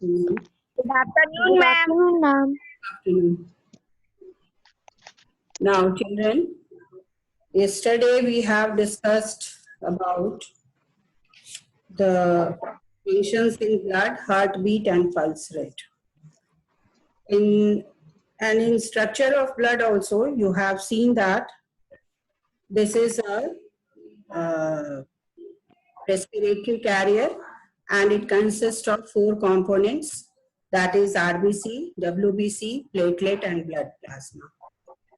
Mm, Good afternoon, Good ma'am. afternoon, ma'am. afternoon. Now, children, yesterday we have discussed about the variations in blood, heartbeat, and pulse rate. In structure of blood also, you have seen that this is a respiratory carrier, and it consists of 4 components, that is RBC, WBC, platelet, and blood plasma.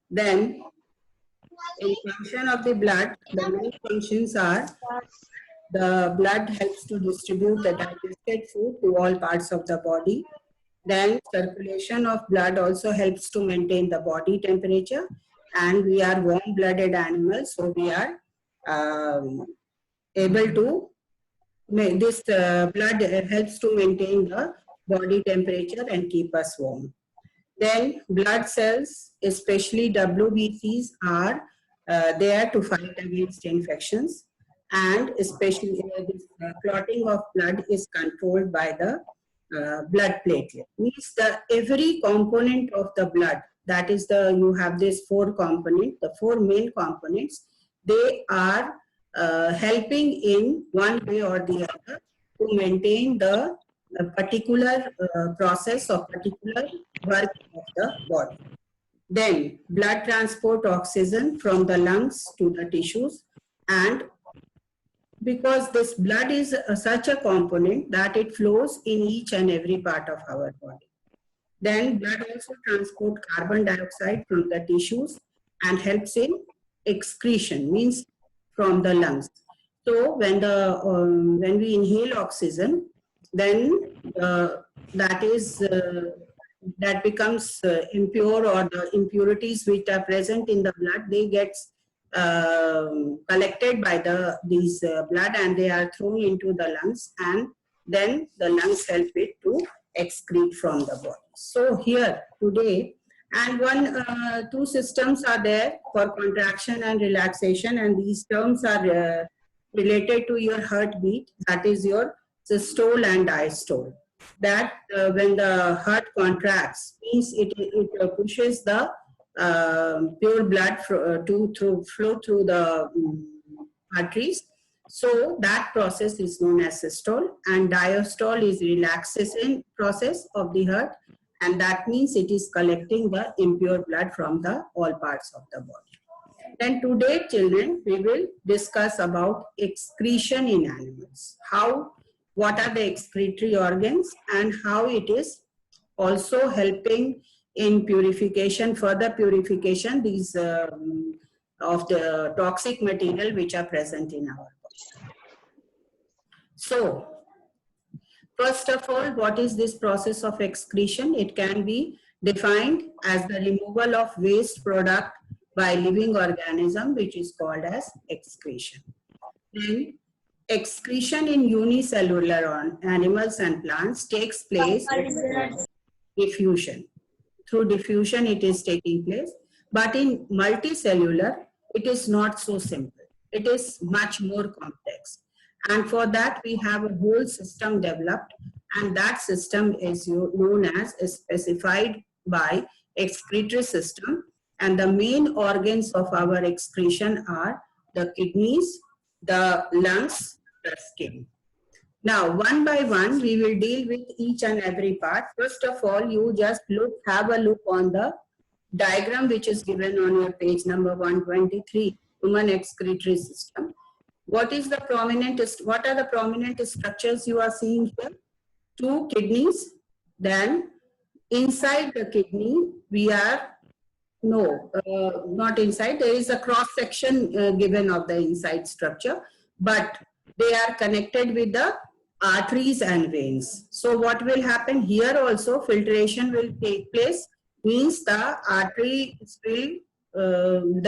Then, in function of the blood, the main functions are the blood helps to distribute the digested food to all parts of the body. Then circulation of blood also helps to maintain the body temperature, and we are warm-blooded animals, so we are able to this blood helps to maintain the body temperature and keep us warm. Then blood cells, especially WBCs, are there to fight against infections, and especially this clotting of blood is controlled by the blood platelet. Means the every component of the blood, that is you have this 4 component, the 4 main components, they are helping in one way or the other to maintain the particular process or particular work of the body. Then blood transport oxygen from the lungs to the tissues, and because this blood is such a component that it flows in each and every part of our body. Then blood also transport carbon dioxide from the tissues and helps in excretion, means from the lungs. So when we inhale oxygen, then that becomes impure, or the impurities which are present in the blood, they get collected by these blood, and they are thrown into the lungs, and then the lungs help it to excrete from the body. So here today, and 2 systems are there for contraction and relaxation, and these terms are related to your heartbeat, that is your systole and diastole. That when the heart contracts, means it pushes the pure blood flow through the arteries. So that process is known as systole, and diastole is relaxation process of the heart, and that means it is collecting the impure blood from the all parts of the body. Then today, children, we will discuss about excretion in animals. What are the excretory organs, and how it is also helping in purification, further purification these of the toxic material which are present in our body. So, first of all, what is this process of excretion? It can be defined as the removal of waste product by living organism, which is called as excretion. Then excretion in unicellular animals and plants takes place through diffusion. Through diffusion it is taking place, but in multicellular it is not so simple. It is much more complex, and for that we have a whole system developed, and that system is known as specified by excretory system. And the main organs of our excretion are the kidneys, the lungs, the skin. Now, one by one, we will deal with each and every part. First of all, you just have a look on the diagram which is given on your page number 123, human excretory system. What are the prominent structures you are seeing here? 2 kidneys. Then inside the kidney, not inside. There is a cross section given of the inside structure, but they are connected with the arteries and veins. So what will happen here also, filtration will take place, means the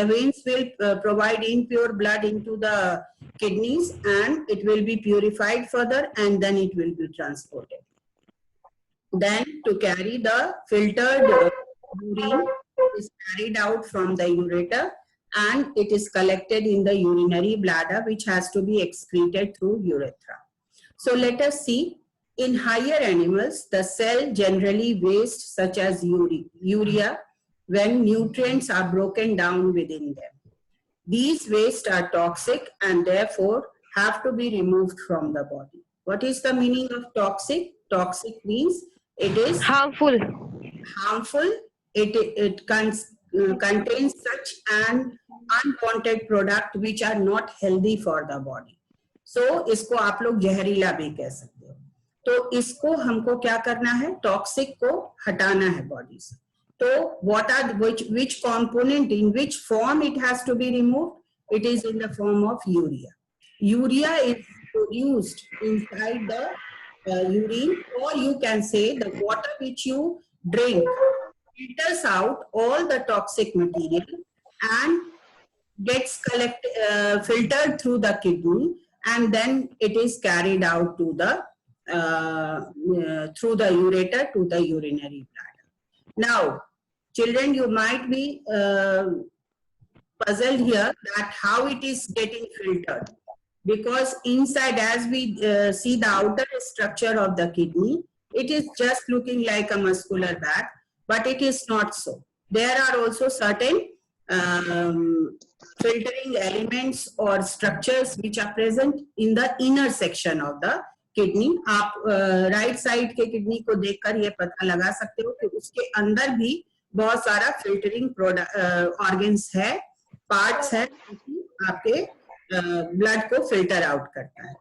veins will provide impure blood into the kidneys, and it will be purified further, and then it will be transported. Then to carry the filtered urine is carried out from the ureter, and it is collected in the urinary bladder, which has to be excreted through urethra. So let us see In higher animals, the cell generally waste such as urea when nutrients are broken down within them. These wastes are toxic and therefore have to be removed from the body. What is the meaning of toxic? Toxic means it is Harmful. harmful. It contains such an unwanted product which are not healthy for the body. So इसको आप लोग जहरीला भी कह सकते हो. तो इसको हमको क्या करना है? टॉक्सिक को हटाना है बॉडी से. So what are which component, in which form it has to be removed? It is in the form of urea. Urea is produced inside the urine, or you can say the water which you drink filters out all the toxic material and gets filtered through the kidney, and then it is carried out to the through the ureter to the urinary bladder. Now, children, you might be puzzled here that how it is getting filtered, because inside, as we see the outer structure of the kidney, it is just looking like a muscular bag, but it is not so. There are also certain filtering elements or structures which are present in the inner section of the kidney. आप right side के kidney को देखकर ये पता लगा सकते हो कि उसके अंदर भी बहुत सारा फिल्टरिंग ऑर्गन्स है, पार्ट्स है, आपके ब्लड को फिल्टर आउट करता है.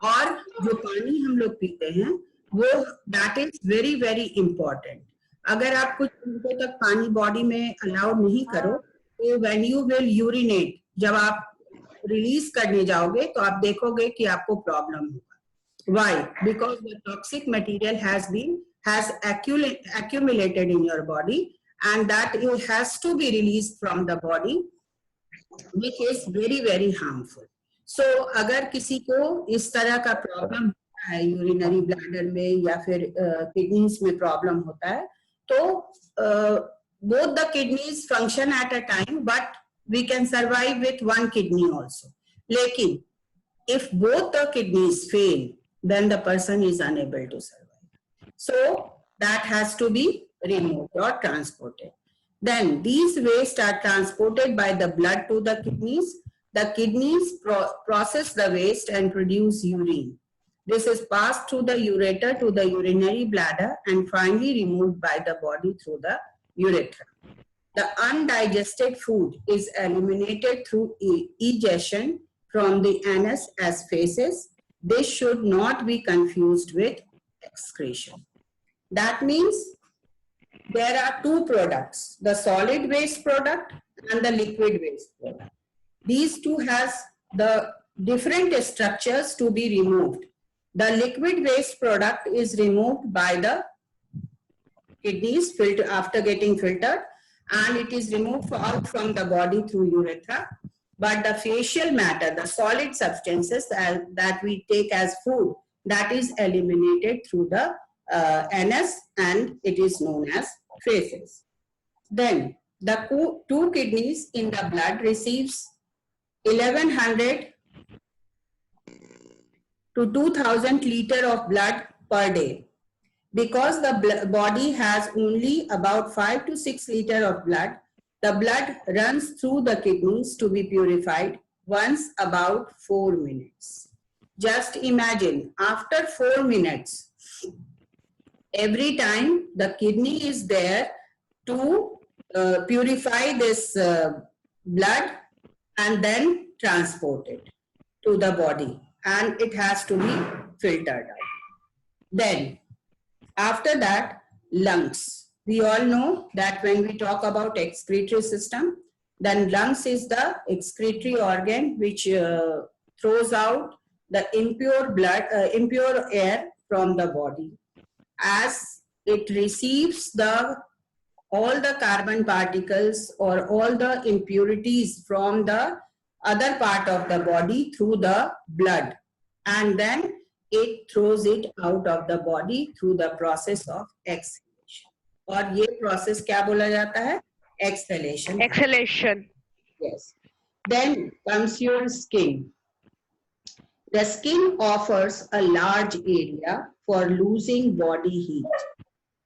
और जो पानी हम लोग पीते हैं वो that is very very important. अगर आप कुछ घंटों तक पानी बॉडी में अलाउ नहीं करो तो व्हेन यू विल यूरिनेट, जब आप रिलीज करने जाओगे तो आप देखोगे कि आपको प्रॉब्लम होगा. Why? Because the toxic material has accumulated in your body, and that it has to be released from the body, which is very very harmful. So अगर किसी को इस तरह का प्रॉब्लम होता है यूरिनरी ब्लैडर में या फिर किडनीज में प्रॉब्लम होता है, तो both the kidneys function at a time, but we can survive with one kidney also. लेकिन if both the kidneys fail, then the person is unable to survive. So that has to be removed or transported. Then these wastes are transported by the blood to the kidneys. The kidneys process the waste and produce urine. This is passed through the ureter to the urinary bladder and finally removed by the body through the urethra. The undigested food is eliminated through egestion from the anus as feces. This should not be confused with excretion. That means there are two products, the solid waste product and the liquid waste product. These two has the different structures to be removed. The liquid waste product is removed by the kidneys after getting filtered, and it is removed out from the body through urethra. But the facial matter, the solid substances that we take as food, that is eliminated through the anus, and it is known as feces. Then the two kidneys in the blood receives 1100 to 2000 liter of blood per day. Because the body has only about 5 to 6 liter of blood, the blood runs through the kidneys to be purified once about 4 minutes. Just imagine, after 4 minutes, every time the kidney is there to purify this blood and then transport it to the body, and it has to be filtered out. Then, after that, lungs. We all know that when we talk about excretory system, then lungs is the excretory organ which throws out the impure air from the body. As it receives all the carbon particles or all the impurities from the other part of the body through the blood, and then it throws it out of the body through the process of exhalation. और ये process क्या बोला जाता है? Exhalation. Exhalation. Yes. Then comes your skin. The skin offers a large area for losing body heat.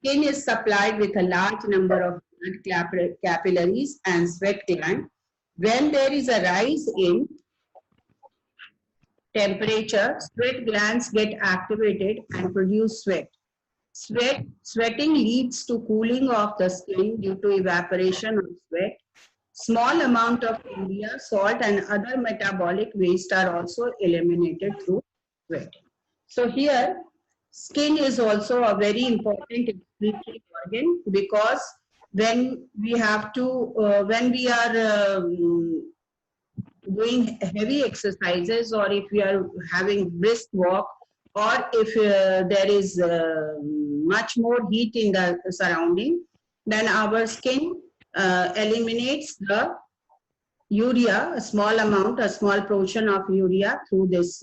Skin is supplied with a large number of blood capillaries and sweat glands. When there is a rise in temperature, sweat glands get activated and produce sweat. Sweating leads to cooling of the skin due to evaporation of sweat. Small amount of urea, salt and other metabolic waste are also eliminated through sweating. So here, skin is also a very important excretory organ, because when we have to, when we are doing heavy exercises, or if we are having brisk walk, or if there is much more heat in the surrounding, then our skin eliminates the urea, a small amount, a small portion of urea through this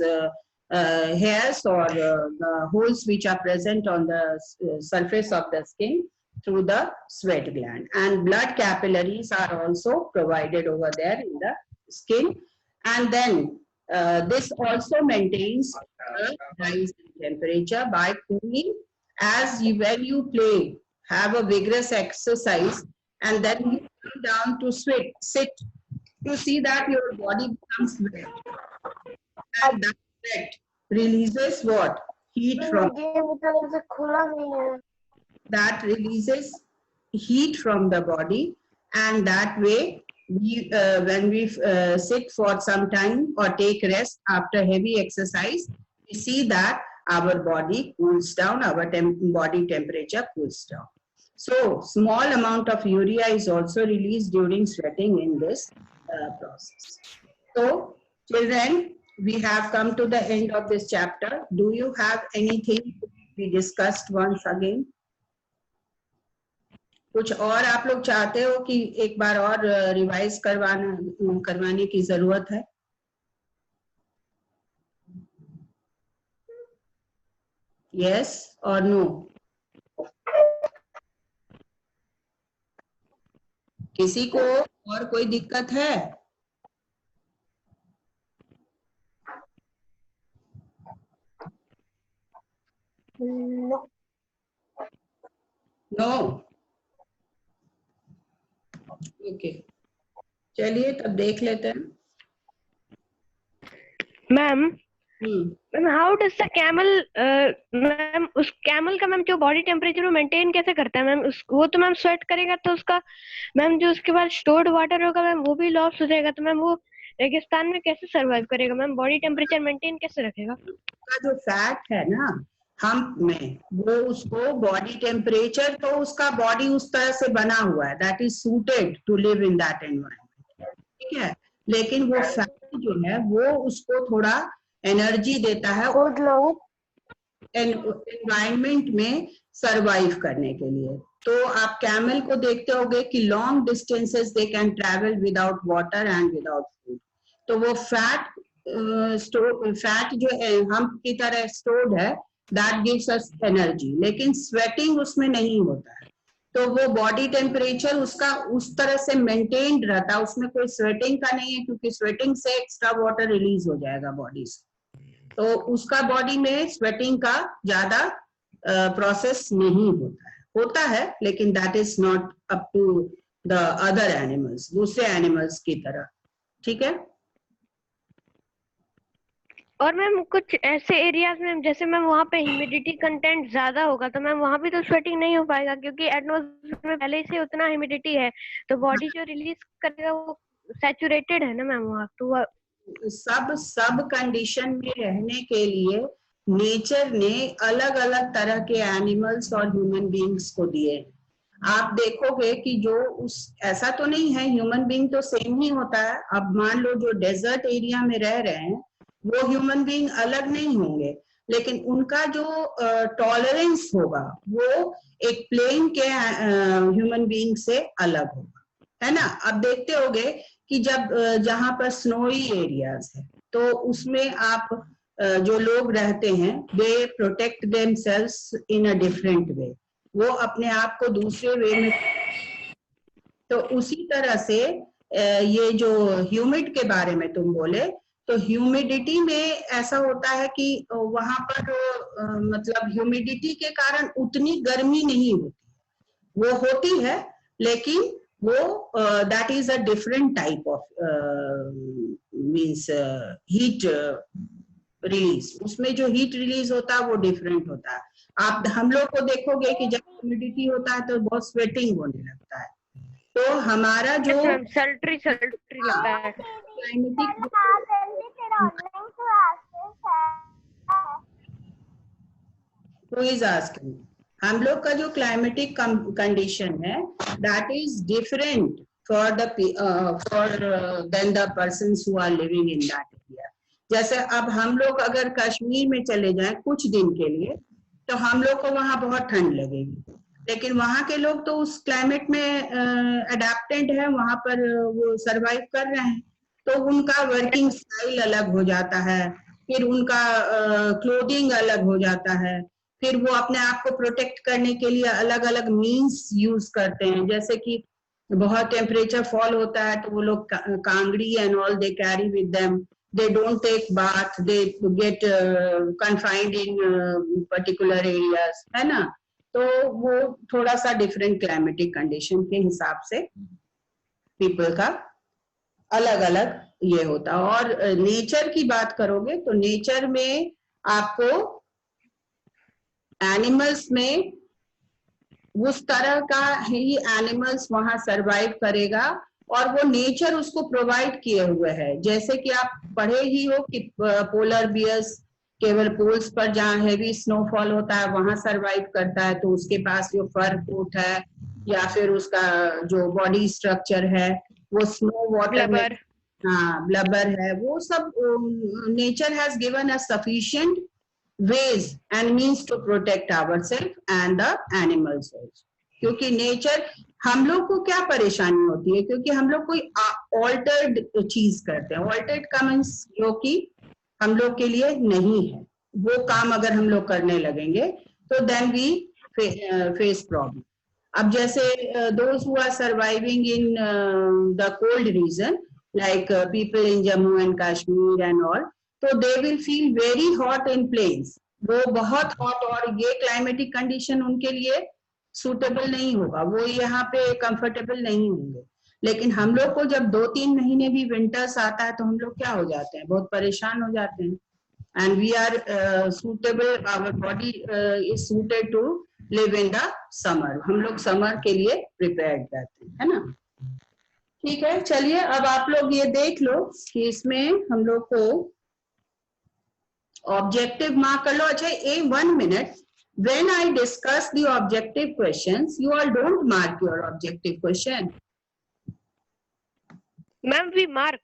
hairs or the holes which are present on the surface of the skin through the sweat gland. And blood capillaries are also provided over there in the skin. And then this also maintains the rise in temperature by cooling. As you, when you play, have a vigorous exercise, and then you come down to sit, you see that your body becomes wet, and that sweat releases what? Heat from that releases heat from the body, and that way we, when we sit for some time or take rest after heavy exercise, we see that our body cools down, our body temperature cools down. So small amount of urea is also released during sweating in this process. So children, we have come to the end of this chapter. Do you have anything we discussed once again? कुछ और आप लोग चाहते हो कि एक बार और revise करवाने की जरूरत है? Yes or no? किसी को और कोई दिक्कत है? No. No. ओके, चलिए तब देख लेते हैं. Ma'am how does the camel, ma'am उस कैमल का मैम जो बॉडी टेम्परेचर वो मेंटेन कैसे करता है मैम? वो तो मैम स्वेट करेगा तो उसका मैम जो उसके बाद स्टोर्ड वाटर होगा मैम वो भी लॉस हो जाएगा, तो मैम वो रेगिस्तान में कैसे सरवाइव करेगा मैम? बॉडी टेम्परेचर मेंटेन कैसे रखेगा? उसका जो फैट है ना हम में, वो उसको बॉडी टेम्परेचर, तो उसका बॉडी उस तरह से बना हुआ है, that is suited to live in that environment, ठीक है. लेकिन वो फैट जो है वो उसको थोड़ा एनर्जी देता है एनवायरनमेंट में सरवाइव करने के लिए. तो आप कैमल को देखते होगे कि long distances they can travel without water and without food. तो वो फैट जो हम की तरह स्टोर्ड है, दैट गिव्स अस एनर्जी. लेकिन स्वेटिंग उसमें नहीं होता है, तो वो बॉडी टेम्परेचर उसका उस तरह से मेंटेन्ड रहता है, उसमें कोई स्वेटिंग का नहीं है, क्योंकि स्वेटिंग से एक्स्ट्रा वाटर रिलीज हो जाएगा बॉडी से. तो उसका बॉडी में स्वेटिंग का ज्यादा प्रोसेस नहीं होता है, लेकिन that is not up to the other animals, दूसरे एनिमल्स की तरह, ठीक है. और मैम कुछ ऐसे एरियाज में जैसे मैम वहाँ पे ह्यूमिडिटी कंटेंट ज्यादा होगा तो मैम वहाँ भी तो स्वेटिंग नहीं हो पाएगा, क्योंकि एटमॉस्फेयर में पहले से उतना ह्यूमिडिटी है, तो बॉडी जो रिलीज करेगा वो सैचुरेटेड है ना मैम वहाँ. तो सब कंडीशन में रहने के लिए नेचर ने अलग अलग तरह के एनिमल्स और ह्यूमन बीइंग्स को दिए. आप देखोगे कि जो उस ऐसा तो नहीं है, ह्यूमन बीइंग तो सेम ही होता है. अब मान लो जो डेजर्ट एरिया में रह रहे हैं वो ह्यूमन बीइंग अलग नहीं होंगे, लेकिन उनका जो टॉलरेंस होगा वो एक प्लेन के ह्यूमन बीइंग से अलग होगा, है ना. अब देखते होगे कि जब जहां पर स्नोई एरियाज है तो उसमें आप जो लोग रहते हैं they protect themselves in a different way, वो अपने आप को दूसरे वे में. तो उसी तरह से ये जो ह्यूमिड के बारे में तुम बोले, तो तो ह्यूमिडिटी में ऐसा होता है कि वहां पर मतलब ह्यूमिडिटी के कारण उतनी गर्मी नहीं होती, वो होती है लेकिन वो that is a different type of means heat release, उसमें जो हीट रिलीज होता है वो डिफरेंट होता है। आप हम लोग को देखोगे कि जब ह्यूमिडिटी होता है तो बहुत स्वेटिंग होने लगता है, तो हमारा जो सल्ट्री लगता है। क्लाइमेटिक हम लोग का जो क्लाइमेटिक कंडीशन है that is different for the then the persons who are living in that area. जैसे अब हम लोग अगर कश्मीर में चले जाएं कुछ दिन के लिए तो हम लोग को वहां बहुत ठंड लगेगी, लेकिन वहां के लोग तो उस क्लाइमेट में अडेप्टेड है, वहां पर वो सरवाइव कर रहे हैं, तो उनका वर्किंग स्टाइल अलग हो जाता है, फिर उनका क्लोथिंग अलग हो जाता है, फिर वो अपने आप को प्रोटेक्ट करने के लिए अलग अलग मीन्स यूज करते हैं। जैसे कि बहुत टेम्परेचर फॉल होता है तो वो लोग Kangri and all they carry with them, they don't take bath, they get confined in particular areas, है ना। तो वो थोड़ा सा डिफरेंट क्लाइमेटिक कंडीशन के हिसाब से पीपल का अलग अलग ये होता है। और नेचर की बात करोगे तो नेचर में आपको एनिमल्स में उस तरह का ही एनिमल्स वहां सरवाइव करेगा और वो नेचर उसको प्रोवाइड किए हुए है। जैसे कि आप पढ़े ही हो कि पोलर बियर्स केवल पोल्स पर जहाँ हेवी स्नोफॉल होता है वहां सरवाइव करता है, तो उसके पास जो फर कोट है या फिर उसका जो बॉडी स्ट्रक्चर है वो स्नो वाटर में, हाँ ब्लबर है, वो सब nature has given us sufficient ways and means to protect ourselves and the animals also। क्योंकि नेचर, हम लोग को क्या परेशानी होती है क्योंकि हम लोग कोई ऑल्टर्ड चीज करते हैं, ऑल्टर्ड का मीन्स जो कि हम लोग के लिए नहीं है, वो काम अगर हम लोग करने लगेंगे तो देन वी फेस प्रॉब्लम। अब जैसे those who are surviving in the cold region like people in Jammu and Kashmir and all, तो they will feel very hot in plains, वो बहुत हॉट, और ये क्लाइमेटिक कंडीशन उनके लिए सूटेबल नहीं होगा, वो यहाँ पे कंफर्टेबल नहीं होंगे। लेकिन हम लोग को जब 2-3 महीने भी विंटर्स आता है तो हम लोग क्या हो जाते हैं, बहुत परेशान हो जाते हैं। And we are suitable, our body is suited to live in the summer, हम लोग समर के लिए प्रिपेयर्ड रहते हैं, है ना। ठीक है, चलिए अब आप लोग ये देख लो कि इसमें हम लोग को ऑब्जेक्टिव मार्क कर लो। अच्छा, 1 minute, when I discuss the objective questions, you all don't mark your objective question. Ma'am, we mark.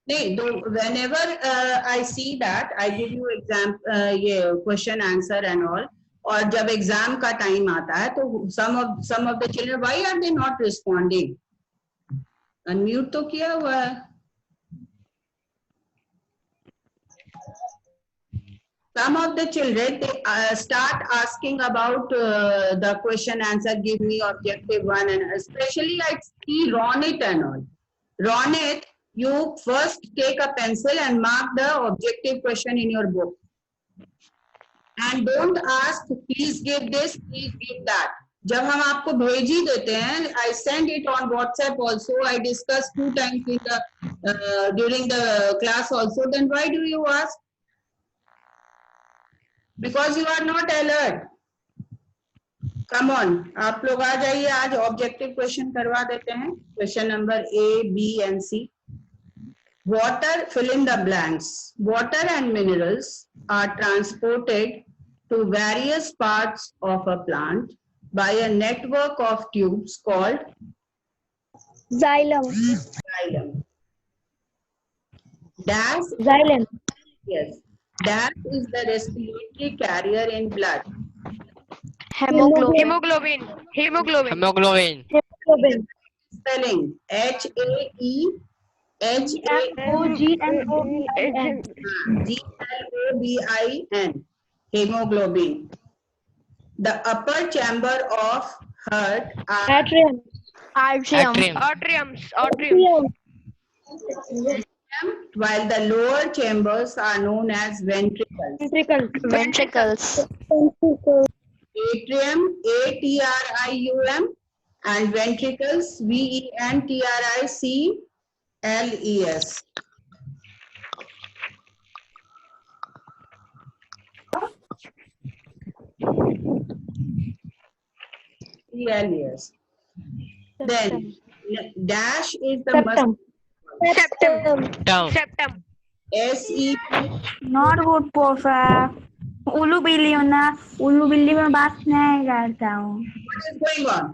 नहीं, whenever I see that, I give you ये question answer and all, और जब एग्जाम का time आता है तो some of the children, why are they not responding? Unmute तो किया हुआ है। Some of the children, they start asking about the question answer, give me objective one, and especially I see Ronit and all. Ronit, you first take a pencil and mark the objective question in your book. And don't ask, please give this, please give that. जब हम आपको भेज ही देते हैं, I send it on WhatsApp also, I discuss 2 times in the during the class also, then why do you ask? Because you are not alert. Come on, आप लोग आ जाइए, आज ऑब्जेक्टिव क्वेश्चन करवा देते हैं। Question number A, B and C. Water, fill in the blanks. Water and minerals are transported to various parts of a plant by a network of tubes called xylem. Xylem. Dash. Xylem. Yes. Dash is the respiratory carrier in blood. Hemoglobin. Spelling Hemoglobin. Globin. Hemoglobin. The upper chamber of heart are Atrium. Atriums. while the lower chambers are known as ventricles. Ventricles. Atrium, atrium, and ventricles, ventricles. CLES. Then dash is the Septum. Septum. SEP. Not good, Pofa. उल्लू बिल्ली हो ना, उल्लू बिल्ली में बात नहीं करता हूँ। What is going on?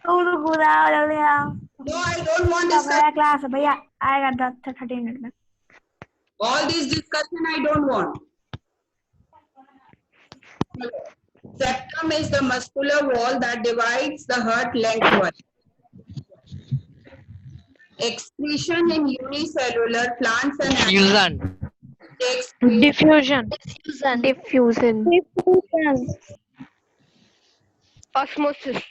उल्लू कूदा जल्दी आओ। No, I don't want तो discussion. मेरा क्लास है भैया, आएगा 10-30 मिनट में। All these discussion I don't want. Septum is the muscular wall that divides the heart lengthwise. Excretion in unicellular plants and animals takes place. Diffusion. Osmosis.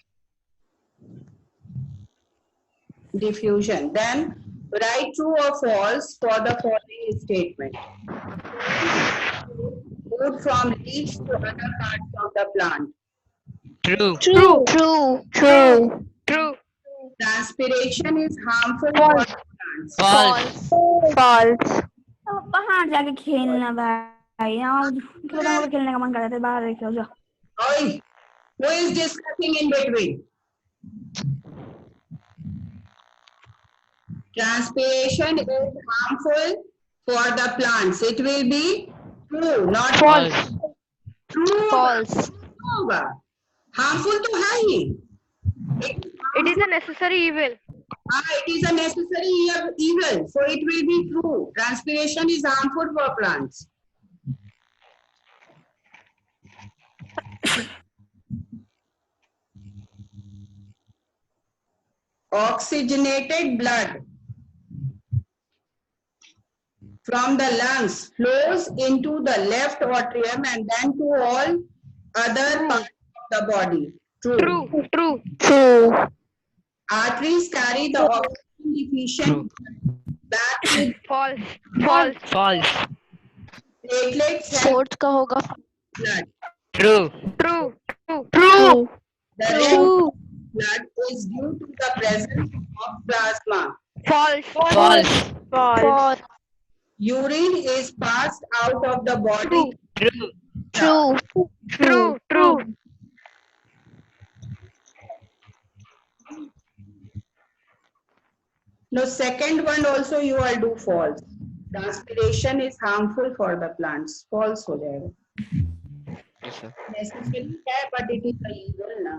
Diffusion. Then write true or false for the following statement. Food from leaves to other parts of the plant. True. Transpiration is harmful for the plants. False. अब बाहर जाके खेलना भाई, यहाँ तो खेलने का मन कर रहा है, बाहर देखो जाओ। Oi, who is discussing in between? Transpiration is harmful for the plants. It will be true, not False. True. False. होगा। Harmful तो है ही। It is a necessary evil. It is a necessary evil, so it will be true. Transpiration is harmful for plants. Oxygenated blood from the lungs flows into the left atrium and then to all other parts of the body. True. Arteries carry the oxygen deficient back with False. platelets and Fourth का होगा blood. true. True. The red blood is due to the presence of plasma. False. Urine is passed out of the body. True. No, second one also you all do false. Transpiration is harmful for the plants. False हो जाएगा. Necessary है but it is illegal ना.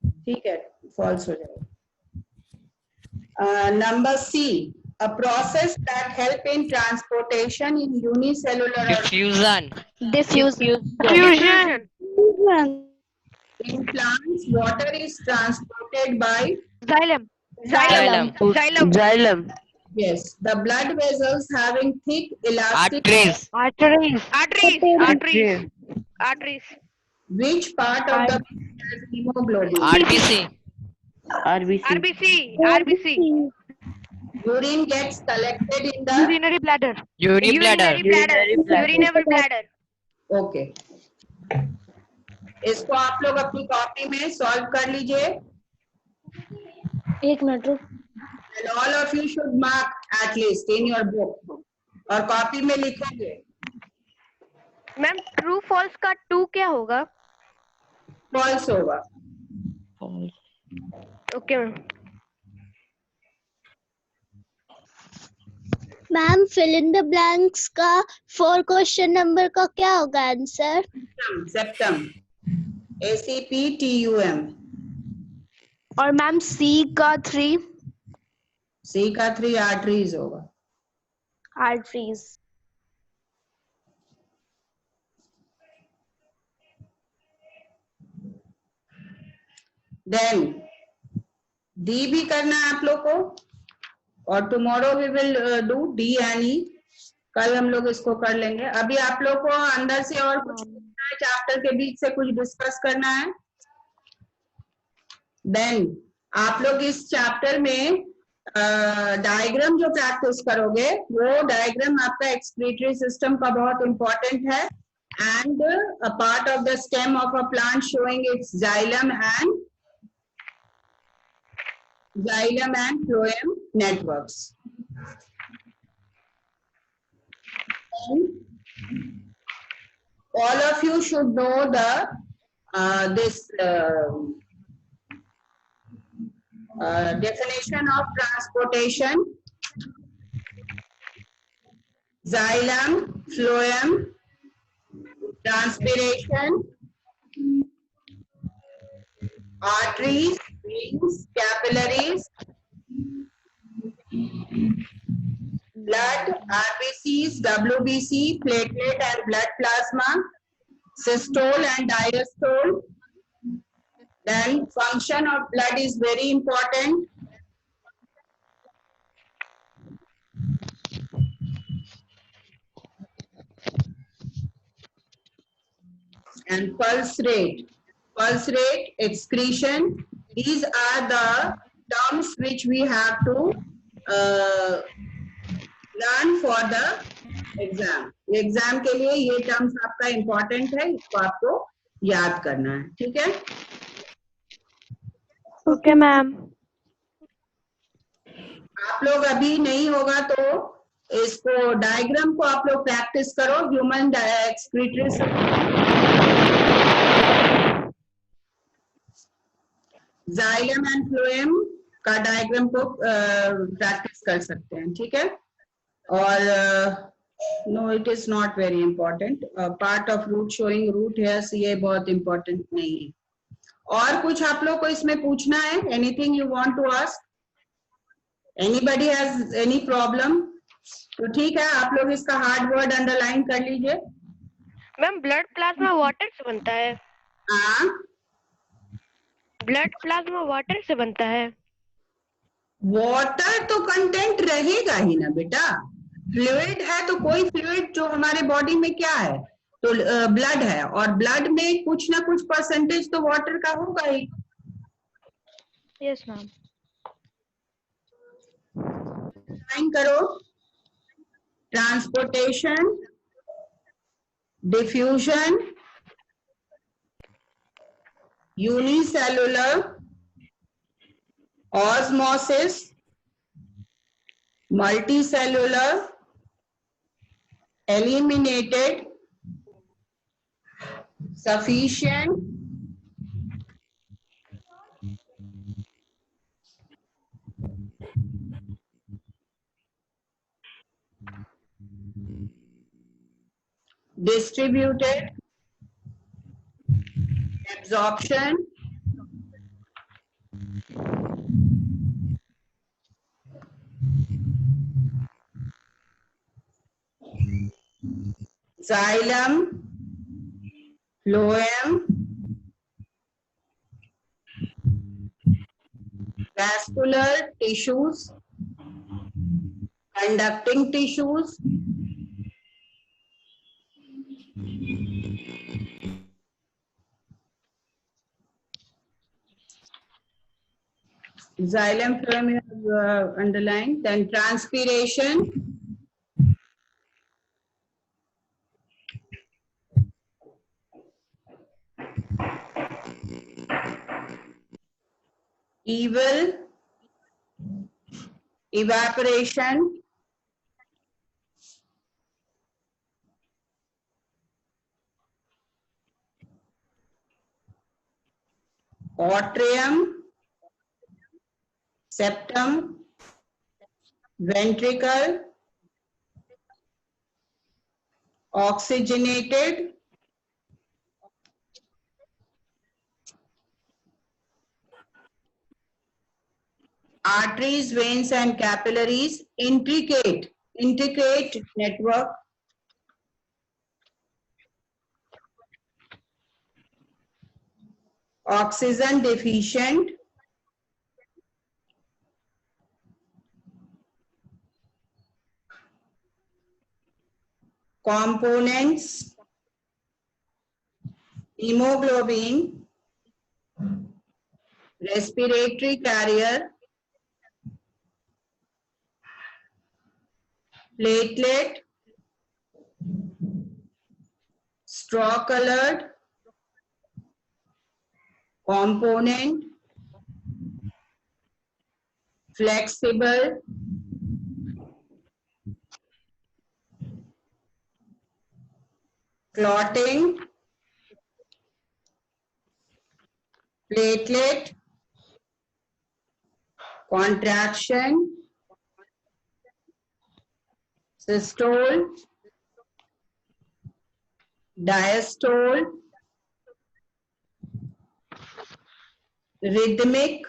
ठीक है, false हो जाएगा. Number C, a process that help in transportation in unicellular. Diffusion. In plants, water is transported by. Xylem. Yes, the blood vessels having thick elastic. Arteries. Which part of the body has hemoglobin? RBC. Urine gets collected in the. Urinary bladder. Okay. इसको आप लोग अपनी copy में solve कर लीजिए. एक minute रुक. And all of you should mark at least in your book. और कॉपी में लिखोगे. मैम ट्रू फॉल्स का 2 क्या होगा? False होगा. Okay ma'am. Ma'am fill in the blanks का 4 क्वेश्चन नंबर का क्या होगा आंसर? Septum. ACPTUM. और मैम C का 3 arteries होगा. arteries. Then D भी करना है आप लोग को. और tomorrow we will do D and E. कल हम लोग इसको कर लेंगे. अभी आप लोग को अंदर से और कुछ चैप्टर के बीच से कुछ डिस्कस करना है. Then आप लोग इस चैप्टर में डायग्राम जो प्रैक्टिस करोगे वो डायग्राम आपका एक्सक्रीटरी सिस्टम का बहुत इंपॉर्टेंट है and a part of the stem of a plant showing it's xylem and phloem networks. All of you should know the definition of transportation. Xylem, phloem, transpiration, arteries, veins, capillaries, blood, RBCs, WBC, platelet and blood plasma, systole and diastole. Then function of blood is very important. And pulse rate, excretion. These are the terms which we have to learn for the exam. Exam के लिए ये terms आपका important है, इसको आपको याद करना है, ठीक है? Okay ma'am. आप लोग अभी नहीं होगा तो इसको डायग्राम को आप लोग प्रैक्टिस करो। Human excretory xylem and phloem का डायग्राम को प्रैक्टिस कर सकते हैं, ठीक है? और no it is not very important. Part of root showing root hairs, ये बहुत इंपॉर्टेंट नहीं है। और कुछ आप लोग को इसमें पूछना है? Anything you want to ask? Anybody has any problem? तो ठीक है, आप लोग इसका हार्ड वर्ड अंडरलाइन कर लीजिए। मैम ब्लड प्लाज्मा वाटर से बनता है। हाँ, ब्लड प्लाज्मा वाटर से बनता है। वाटर तो कंटेंट रहेगा ही ना बेटा। फ्लूइड है तो कोई फ्लूइड जो हमारे बॉडी में क्या है, तो ब्लड है, और ब्लड में कुछ ना कुछ परसेंटेज तो वाटर का होगा ही। Yes ma'am. लाइन करो। Transportation, diffusion, unicellular, osmosis, multicellular, eliminated, sufficient, distributed, absorption, xylem, phloem, vascular tissues, conducting tissues, xylem, phloem you have underlined. Then transpiration, evaporation, atrium, septum, ventricle, oxygenated, arteries, veins and capillaries, intricate network, oxygen deficient, components, hemoglobin, respiratory carrier, platelet, straw colored, component, flexible, clotting, platelet, contraction, systole, diastole, rhythmic,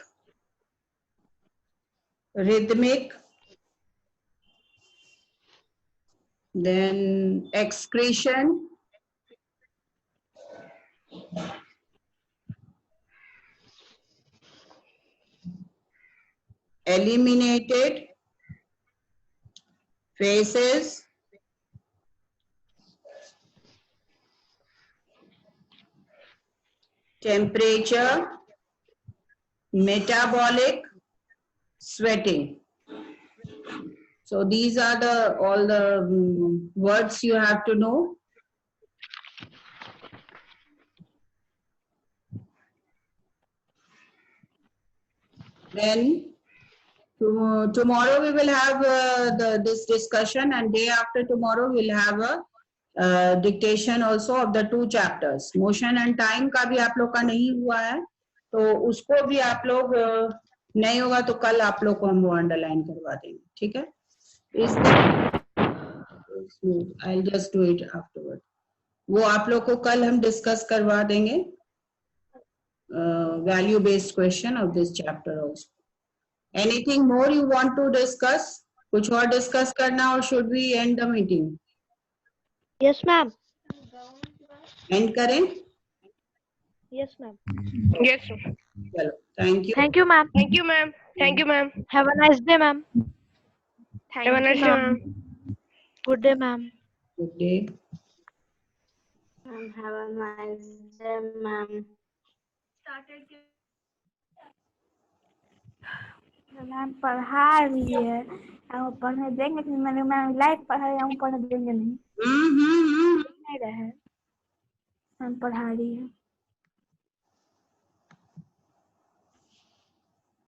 then excretion, eliminated, phases, temperature, metabolic, sweating. So these are the all the words you have to know. Then tomorrow we will have this discussion, and day after tomorrow we will have a dictation also of the 2 chapters. Motion and time का भी आप लोग का नहीं हुआ है, तो उसको भी आप लोग नहीं होगा तो कल आप लोग को हम वो अंडरलाइन करवा देंगे, ठीक है? I'll just do it afterward. वो आप लोग को कल हम डिस्कस करवा देंगे value based question of this chapter also. Anything more you want to discuss? कुछ और डिस्कस करना, और should we end the meeting? Yes, ma'am. End करें? Yes, ma'am. Yes, sir. चलो, thank you. Thank you, ma'am. Thank you, ma'am. Thank you, ma'am. Have a nice day, ma'am. Have a nice day, ma'am. Good day, ma'am. Good day. Have a nice day, ma'am. Ma'am पढ़ा रही है, हम पढ़ने देंगे कि मैंने ma'am live पढ़ा रही है, हम पढ़ने देंगे नहीं, नहीं रहे, हम पढ़ा रही है।